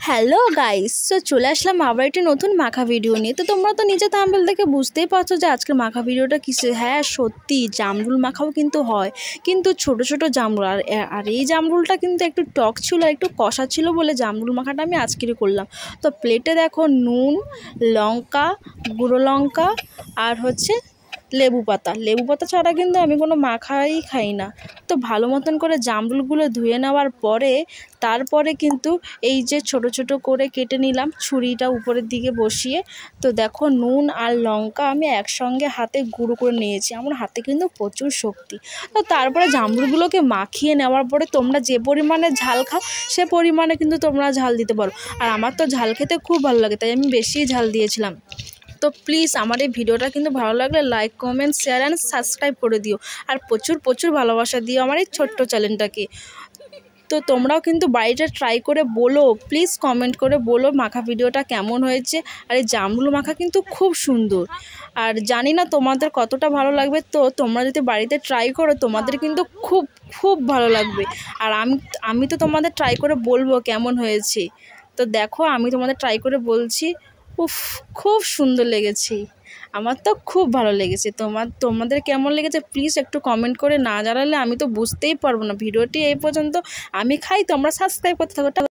Hello guys, চলে আসলাম আবার একটি নতুন মাখা ভিডিও নিয়ে। তো তোমরা তো নিচে থাম্বনেল থেকে বুঝতেই পারছো যে আজকের মাখা ভিডিওটা কিসে। হ্যাঁ সত্যি জামরুল মাখাও কিন্তু হয়, কিন্তু ছোট ছোট জামরুল। আর এই জামরুলটা কিন্তু একটু টক ছিল, একটু কষা ছিল বলে জামরুল মাখাটা আমি আজকেরই করলাম। তো প্লেটে দেখো নুন, লঙ্কা, গুঁড়ো লঙ্কা আর লেবু পাতা ছাড়া কিন্তু আমি কোনো মাখাই খাই না। তো ভালো মতন করে জামরুলগুলো ধুয়ে নেওয়ার পরে তারপরে কিন্তু এই যে ছোট ছোট করে কেটে নিলাম ছুরিটা উপরের দিকে বসিয়ে। তো দেখো নুন আর লঙ্কা আমি একসঙ্গে হাতে গুঁড়ো করে নিয়েছি, আমার হাতে কিন্তু প্রচুর শক্তি। তো তারপরে জামরুলগুলোকে মাখিয়ে নেওয়ার পরে তোমরা যে পরিমাণে ঝাল খাও সে পরিমাণে কিন্তু তোমরা ঝাল দিতে পারো। আর আমার তো ঝাল খেতে খুব ভালো লাগে, তাই আমি বেশি ঝাল দিয়েছিলাম। তো প্লিজ আমার এই ভিডিওটা কিন্তু ভালো লাগলে like, comment, share and subscribe করে দিও। আর প্রচুর প্রচুর ভালোবাসা দিও আমার এই ছোট্ট চ্যানেলটাকে। তো তোমরাও কিন্তু বাড়িটা ট্রাই করে বলো, প্লিজ কমেন্ট করে বলো মাখা ভিডিওটা কেমন হয়েছে। আর এই জামরুল মাখা কিন্তু খুব সুন্দর, আর জানি না তোমাদের কতটা ভালো লাগবে। তো তোমরা যদি বাড়িতে ট্রাই করো তোমাদের কিন্তু খুব খুব ভালো লাগবে। আর আমি তো তোমাদের ট্রাই করে বলবো কেমন হয়েছে। তো দেখো আমি তোমাদের ট্রাই করে বলছি, উফ খুব সুন্দর লেগেছে, আমার তো খুব ভালো লেগেছে। তোমাদের কেমন লেগেছে প্লিজ একটু কমেন্ট করে না জানালে আমি তো বুঝতেই পারবো না। ভিডিওটি এই পর্যন্ত, আমি খাই, তোমরা সাবস্ক্রাইব করতে থাকো।